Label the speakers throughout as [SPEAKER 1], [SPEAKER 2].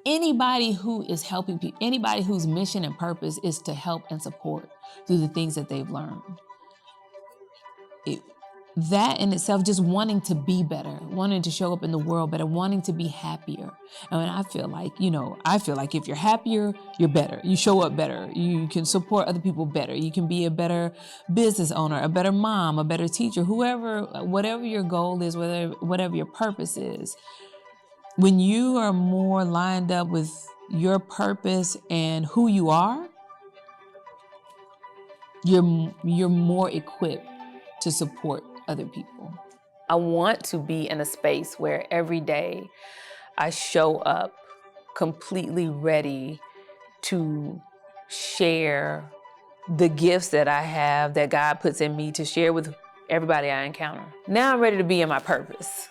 [SPEAKER 1] anybody who is helping people, anybody whose mission and purpose is to help and support through the things that they've learned. That in itself, just wanting to be better, wanting to show up in the world better, wanting to be happier. I mean, I feel like if you're happier, you're better. You show up better. You can support other people better. You can be a better business owner, a better mom, a better teacher, whatever your goal is, whatever your purpose is. When you are more lined up with your purpose and who you are, you're more equipped to support other people. I want to be in a space where every day I show up completely ready to share the gifts that I have, that God puts in me, to share with everybody I encounter. Now I'm ready to be in my purpose.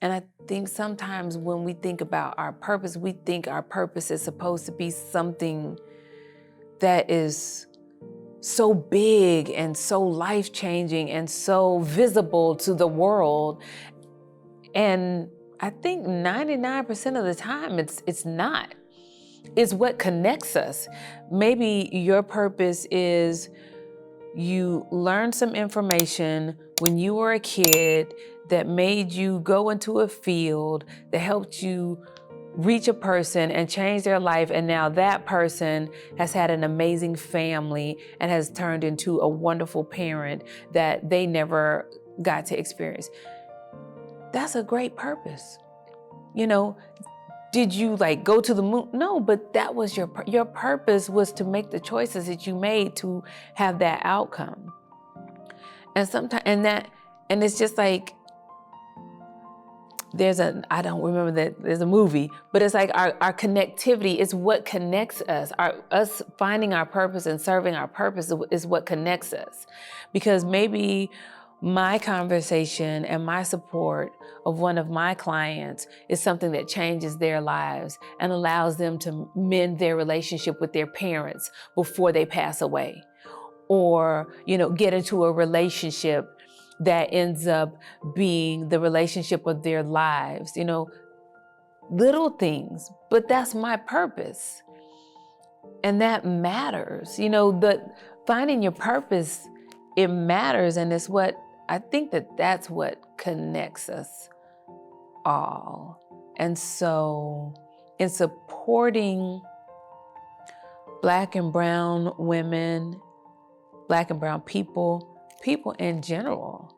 [SPEAKER 1] And I think sometimes when we think about our purpose, we think our purpose is supposed to be something that is so big and so life-changing and so visible to the world. And I think 99% of the time it's not. It's what connects us. Maybe your purpose is you learned some information when you were a kid that made you go into a field that helped you reach a person and change their life, and now that person has had an amazing family and has turned into a wonderful parent that they never got to experience. That's a great purpose. Did you go to the moon? No, but that was your purpose, was to make the choices that you made to have that outcome. And sometimes, and it's just like, I don't remember that there's a movie, but it's like our connectivity is what connects us. Us finding our purpose and serving our purpose is what connects us. Because maybe my conversation and my support of one of my clients is something that changes their lives and allows them to mend their relationship with their parents before they pass away. Or, get into a relationship that ends up being the relationship of their lives. Little things, but that's my purpose. And that matters. Finding your purpose, it matters, and it's what I think that's what connects us all. And so in supporting Black and brown women, Black and brown people in general,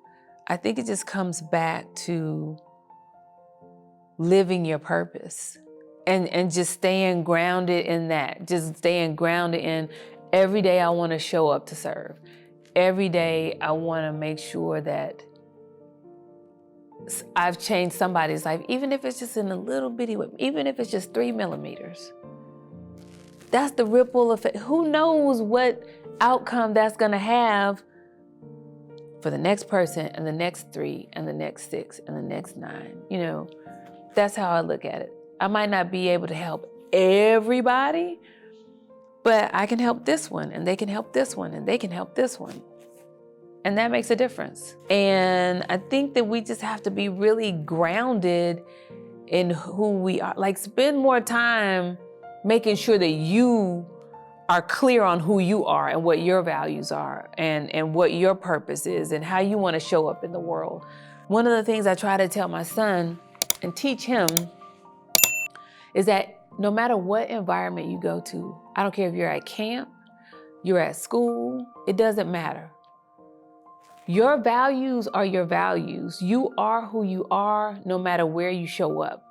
[SPEAKER 1] I think it just comes back to living your purpose and just staying grounded in that, just staying grounded in every day I want to show up to serve. Every day I want to make sure that I've changed somebody's life, even if it's just in a little bitty way, even if it's just 3 millimeters. That's the ripple effect. Who knows what outcome that's going to have for the next person and the next 3 and the next 6 and the next 9. That's how I look at it. I might not be able to help everybody, but I can help this one, and they can help this one, and they can help this one. And that makes a difference. And I think that we just have to be really grounded in who we are. Spend more time making sure that you are clear on who you are and what your values are and what your purpose is and how you want to show up in the world. One of the things I try to tell my son and teach him is that no matter what environment you go to, I don't care if you're at camp, you're at school, it doesn't matter. Your values are your values. You are who you are no matter where you show up.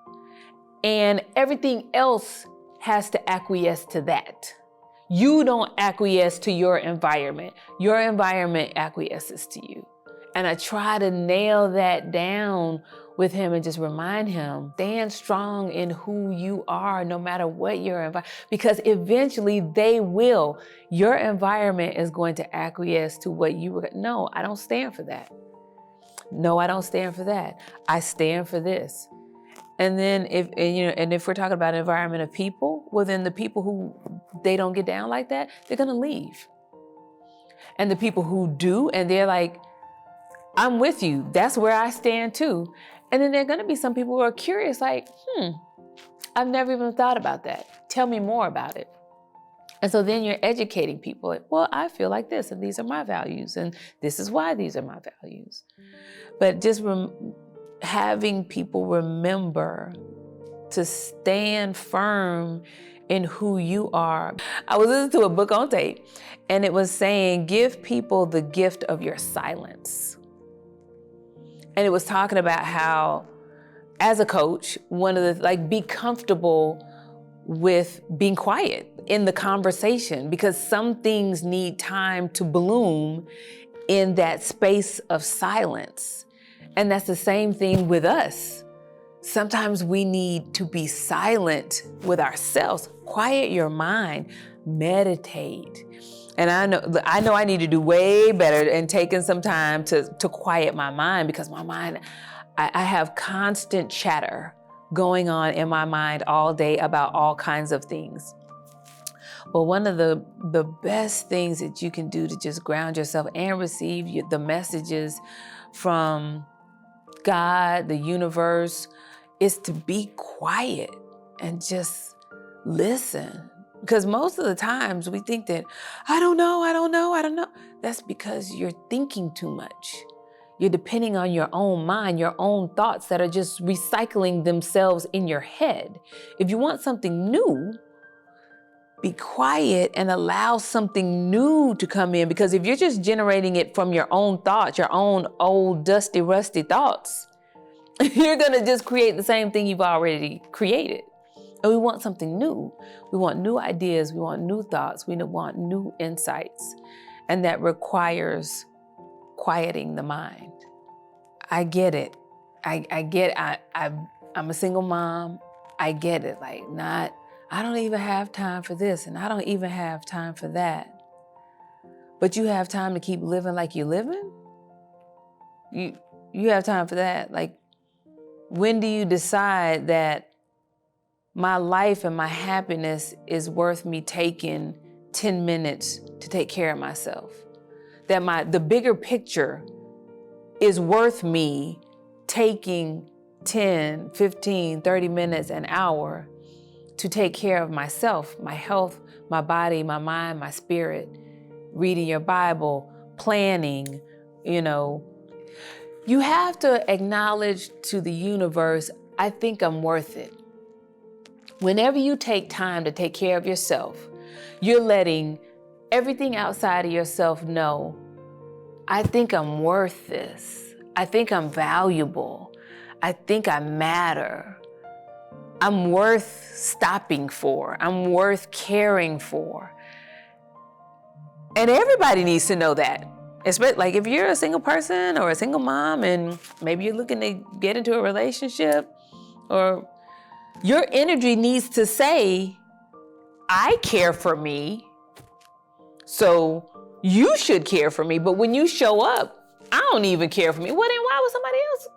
[SPEAKER 1] And everything else has to acquiesce to that. You don't acquiesce to your environment. Your environment acquiesces to you. And I try to nail that down with him and just remind him, stand strong in who you are no matter what your environment, because eventually they will. Your environment is going to acquiesce to what you were. No, I don't stand for that. No, I don't stand for that. I stand for this. And then if we're talking about an environment of people, well then the people who they don't get down like that, they're gonna leave. and the people who do, and they're like, I'm with you. That's where I stand too. And then there are going to be some people who are curious, like, I've never even thought about that. Tell me more about it. And so then you're educating people. Like, well, I feel like this, and these are my values, and this is why these are my values. But just having people remember to stand firm in who you are. I was listening to a book on tape, and it was saying, give people the gift of your silence. And it was talking about how, as a coach, one of the, be comfortable with being quiet in the conversation, because some things need time to bloom in that space of silence. And that's the same thing with us. Sometimes we need to be silent with ourselves. Quiet your mind, meditate. And I know I need to do way better in taking some time to quiet my mind, because my mind, I have constant chatter going on in my mind all day about all kinds of things. But one of the best things that you can do to just ground yourself and receive the messages from God, the universe, is to be quiet and just listen. Because most of the times we think that, I don't know. That's because you're thinking too much. You're depending on your own mind, your own thoughts that are just recycling themselves in your head. If you want something new, be quiet and allow something new to come in. Because if you're just generating it from your own thoughts, your own old, dusty, rusty thoughts, you're gonna just create the same thing you've already created. And we want something new. We want new ideas. We want new thoughts. We want new insights. And that requires quieting the mind. I get it. I'm a single mom. I get it. I don't even have time for this, and I don't even have time for that. But you have time to keep living like you're living? You have time for that? When do you decide that my life and my happiness is worth me taking 10 minutes to take care of myself? That the bigger picture is worth me taking 10, 15, 30 minutes, an hour to take care of myself, my health, my body, my mind, my spirit, reading your Bible, planning, You have to acknowledge to the universe, I think I'm worth it. Whenever you take time to take care of yourself, you're letting everything outside of yourself know, I think I'm worth this. I think I'm valuable. I think I matter. I'm worth stopping for. I'm worth caring for. And everybody needs to know that. Especially if you're a single person or a single mom and maybe you're looking to get into a relationship, or your energy needs to say, I care for me, so you should care for me. But when you show up, I don't even care for me. Well, then why would somebody else?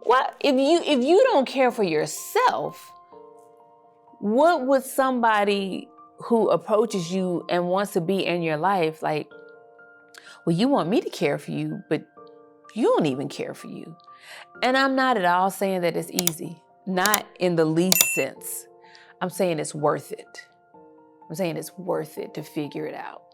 [SPEAKER 1] What if you don't care for yourself? What would somebody who approaches you and wants to be in your life well, you want me to care for you, but you don't even care for you. And I'm not at all saying that it's easy, not in the least sense. I'm saying it's worth it. I'm saying it's worth it to figure it out.